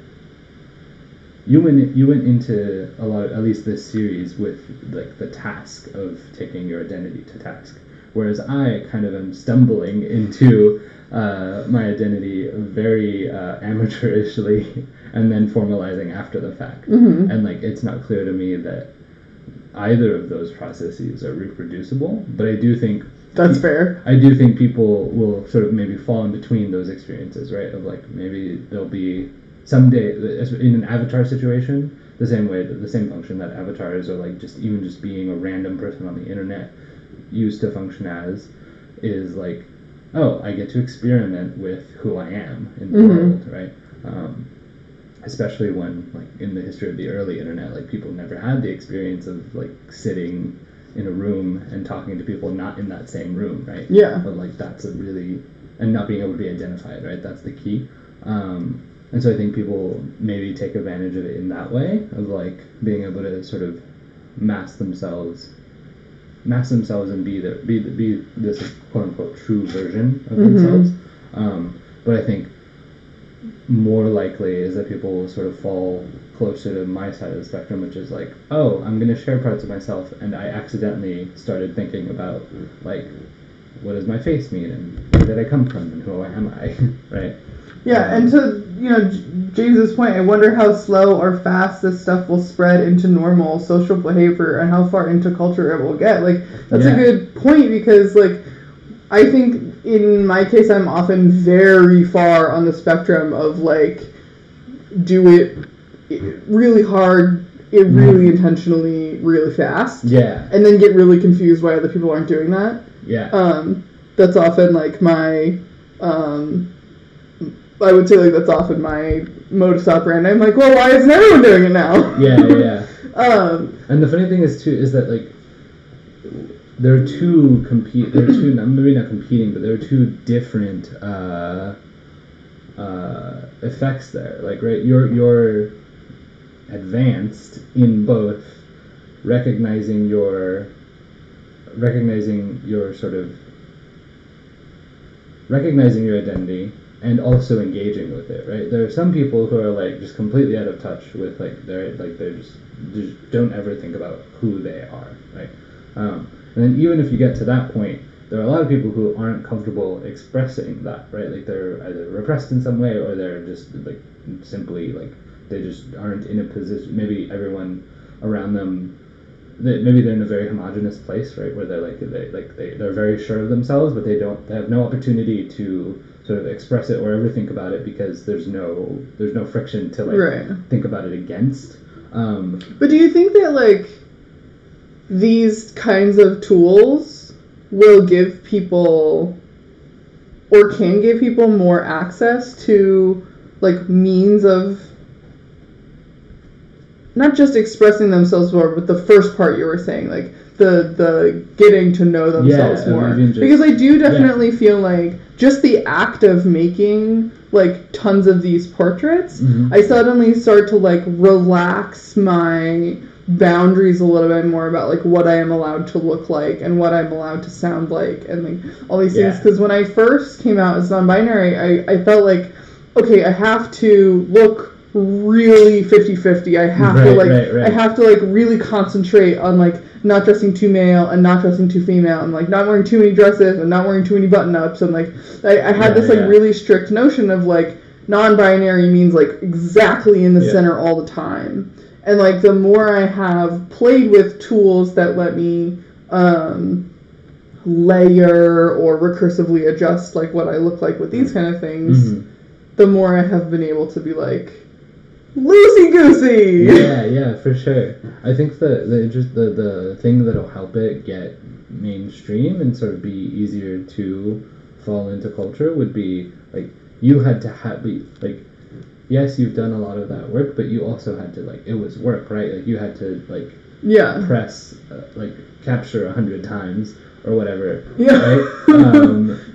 You went into a lot of, at least this series, with like the task of taking your identity to task, whereas I kind of am stumbling into my identity very amateurishly and then formalizing after the fact. Mm-hmm. And like it's not clear to me that either of those processes are reproducible, but I do think That's fair. I do think people will sort of maybe fall in between those experiences, right? Of like maybe there'll be someday in an avatar situation, the same function that avatars are like just being a random person on the internet used to function as is like, oh, I get to experiment with who I am in the world, right? Especially when, like, in the history of the early internet, like, people never had the experience of, like, sitting in a room and talking to people not in that same room, right? Yeah. But, like, that's a really... And not being able to be identified, right? That's the key. And so I think people maybe take advantage of it in that way, of, like, being able to sort of mask themselves and be this quote-unquote true version of themselves. But I think more likely is that people will sort of fall closer to my side of the spectrum, which is like, oh, I'm going to share parts of myself, and I accidentally started thinking about, like, what does my face mean, and where did I come from, and who am I, right? Yeah, and to, James's point, I wonder how slow or fast this stuff will spread into normal social behavior and how far into culture it will get. Like, that's a good point, because, like, I think in my case, I'm often very far on the spectrum of, like, do it really hard, really intentionally, really fast. Yeah. And then get really confused why other people aren't doing that. Yeah. That's often, like, my, I would say, like, that's often my modus operandi. I'm like, well, why isn't everyone doing it now? Yeah. And the funny thing is, too, is that, like, there are two, maybe not competing, but there are two different effects there. Like, right, you're advanced in both recognizing your sort of recognizing your identity and also engaging with it, right? There are some people who are like just completely out of touch with they just don't ever think about who they are, right? And then even if you get to that point, there are a lot of people who aren't comfortable expressing that, right? Like they're either repressed in some way, or they're just like simply like they just aren't in a position. Maybe everyone around them, maybe they're in a very homogenous place, right, where they're very sure of themselves, but they have no opportunity to sort of express it or ever think about it, because there's no friction to like think about it against. But do you think that like these kinds of tools will give people or can give people more access to like means of not just expressing themselves more, but the first part you were saying, like the getting to know themselves more. Because I do definitely feel like just the act of making like tons of these portraits, I suddenly start to like relax my boundaries a little bit more about like what I am allowed to look like and what I'm allowed to sound like and like all these things. Because when I first came out as non-binary, I felt like, okay, I have to look really 50-50. I have to like I have to like really concentrate on like not dressing too male and not dressing too female, and like not wearing too many dresses and not wearing too many button-ups, and like I had this like really strict notion of like non-binary means like exactly in the center all the time. And like the more I have played with tools that let me layer or recursively adjust like what I look like with these kind of things, the more I have been able to be like loosey-goosey. Yeah, for sure. I think the thing that'll help it get mainstream and sort of be easier to fall into culture would be like you had to yes, you've done a lot of that work, but you also had to like, it was work, right? Like you had to like Yeah. press like capture 100 times or whatever. Yeah. Right?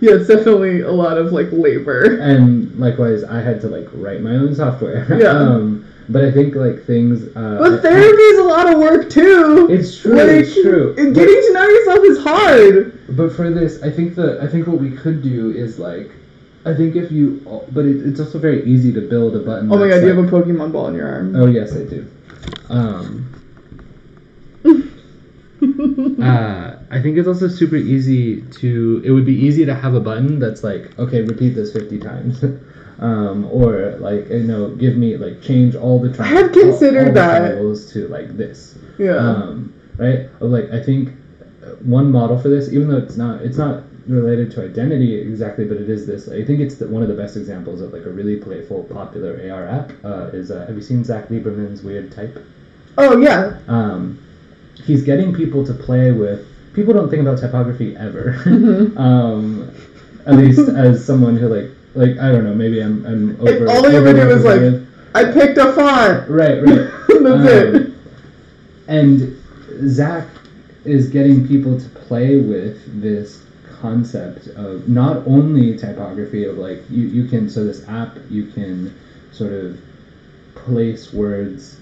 Yeah, it's definitely a lot of like labor. And likewise, I had to like write my own software. Yeah. But I think like things. But therapy is a lot of work too. It's true. Like, it's true. Getting to know yourself is hard. But for this, I think what we could do is like, I think if you, but it's also very easy to build a button. Oh my god, that's do you like, have a Pokemon ball in your arm? Oh yes, I do. I think it's also super easy to. It would be easy to have a button that's like, okay, repeat this 50 times, or like give me like change all the I have considered all that the triangles to like this. Yeah. Right. Like I think one model for this, even though it's not related to identity exactly, but it is this. I think it's one of the best examples of like a really playful, popular AR app. Have you seen Zach Lieberman's Weird Type? Oh yeah. He's getting people to play with. People don't think about typography ever. At least as someone who like I don't know. Maybe I'm over. All they ever do is like, I picked a font. Right. That's it. And Zach is getting people to play with this concept of not only typography of like you can this app you can sort of place words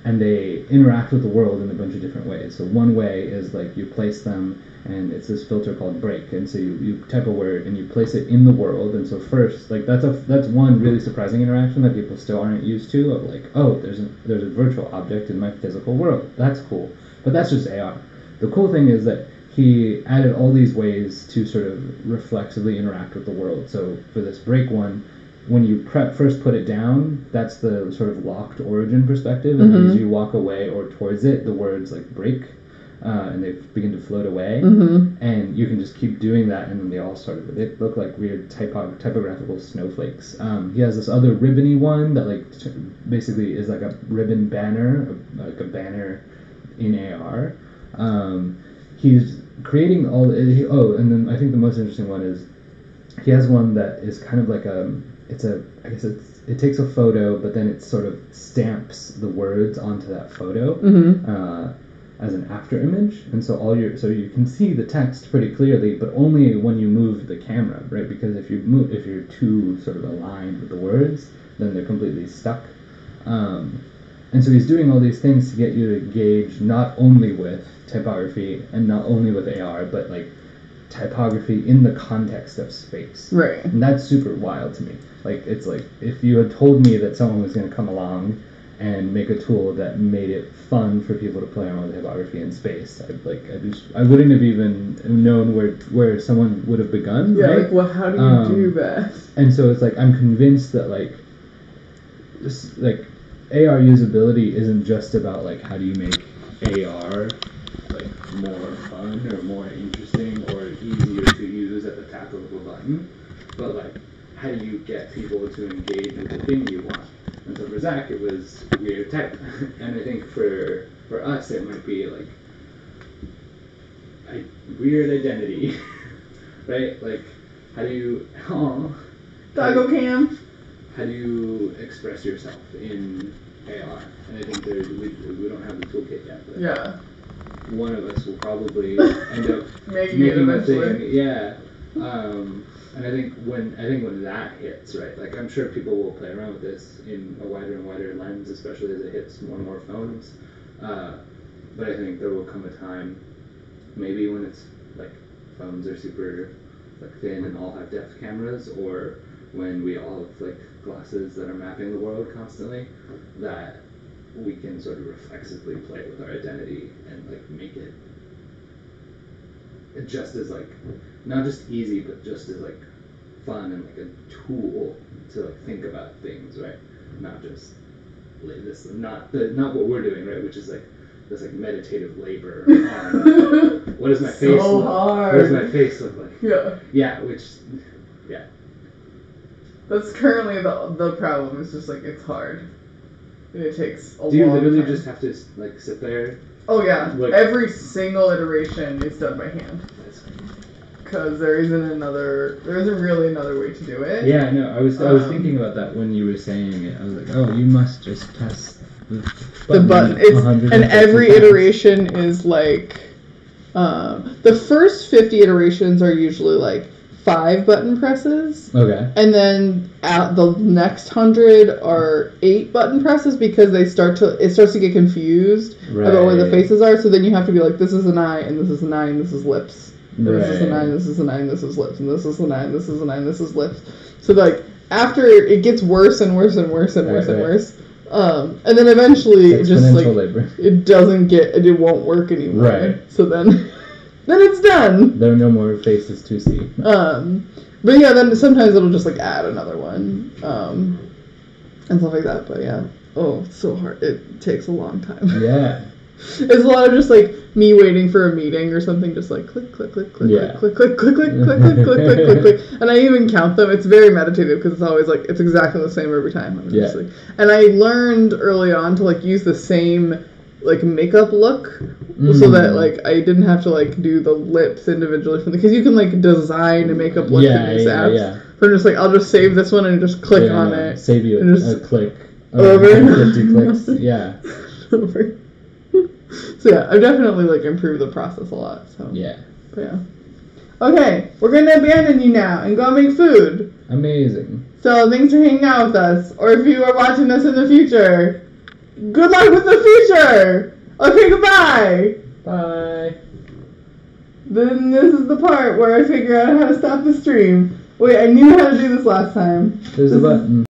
and they interact with the world in a bunch of different ways. So one way is like you place them and it's this filter called break, and so you type a word and you place it in the world. And so first, like that's one really surprising interaction that people still aren't used to, of like, oh, there's a virtual object in my physical world. That's cool. But that's just AR. The cool thing is that he added all these ways to sort of reflexively interact with the world. So for this break one, when you first put it down, that's the sort of locked origin perspective, and then as you walk away or towards it, the words like break, and they begin to float away, and you can just keep doing that, and then they all they look like weird typographical snowflakes. He has this other ribbony one that like basically is like a ribbon banner, like a banner in AR. He's creating all. And then I think the most interesting one is he has one that is kind of like it takes a photo, but then it sort of stamps the words onto that photo as an after image, and so you can see the text pretty clearly, but only when you move the camera, right? Because if you're too sort of aligned with the words, then they're completely stuck. And so he's doing all these things to get you to engage not only with typography and not only with AR, but like typography in the context of space. Right. And that's super wild to me. Like, it's like if you had told me that someone was going to come along and make a tool that made it fun for people to play around with typography in space, I wouldn't have even known where someone would have begun. Yeah, right? like, well, how do you do that? And so it's like I'm convinced that like AR usability isn't just about like how do you make AR like more fun or more interesting or easier to use at the tap of a button, but like how do you get people to engage with the thing you want? And so for Zach, it was weird type, and I think for us it might be like a weird identity, right? Like how do you Doggo cam. how do you express yourself in AR? And I think we don't have the toolkit yet, but Yeah. one of us will probably end up Making it a eventually. thing. Yeah. And I think when that hits, right, like I'm sure people will play around with this in a wider and wider lens, especially as it hits more and more phones. But I think there will come a time, maybe when it's like phones are super like thin and all have depth cameras, or when we all have like glasses that are mapping the world constantly, that we can sort of reflexively play with our identity and like make it just as like not just easy but just as like fun and like a tool to like think about things, right? Not just like this, not what we're doing, right? Which is like this like meditative labor on what does my face look hard. What does my face look like? Yeah. Yeah. That's currently the problem. It's just like it's hard. And it takes a long time. Do you literally just have to like sit there? Oh yeah. Like, every single iteration is done by hand. That's crazy. Because there isn't really another way to do it. Yeah, no, I was thinking about that when you were saying it. I was like, oh, you must just test the button. It's 150 and every times. iteration is like the first 50 iterations are usually like 5 button presses, Okay. and then at the next 100 are 8 button presses because it starts to get confused about where the Right. faces are. So then you have to be like, this is an eye, and this is an eye, and this is lips. And this is an eye, Right. and this is an eye, and this is lips, and this is an eye, and this is an eye, and this is lips. So like after it gets worse and worse and worse and worse and Right. worse, and then eventually it just like Exponential labor. it won't work anymore. Right. So then it's done. There are no more faces to see. But yeah, then sometimes it'll just like add another one, and stuff like that. But yeah, it's so hard. It takes a long time. Yeah. It's a lot of just like me waiting for a meeting or something, just like click, click, click, click, Yeah. click, click, click, click, click, click, click, click, click, click, click. And I even count them. It's very meditative because it's always like, it's exactly the same every time. I'm just Yeah. like, and I learned early on to like use the same like makeup look so that like I didn't have to like do the lips individually from because you can like design a makeup look in these apps. Yeah. So I'm just like, I'll just save this one and just click on it. Save you and a click. over. 50 clicks. Yeah. Over. So yeah, I've definitely like improved the process a lot. So Yeah. but yeah. Okay, we're gonna abandon you now and go make food. Amazing. So thanks for hanging out with us. Or if you are watching this in the future, good luck with the future. Okay, goodbye. Bye. Then this is the part where I figure out how to stop the stream. Wait, I knew how to do this last time. There's a button.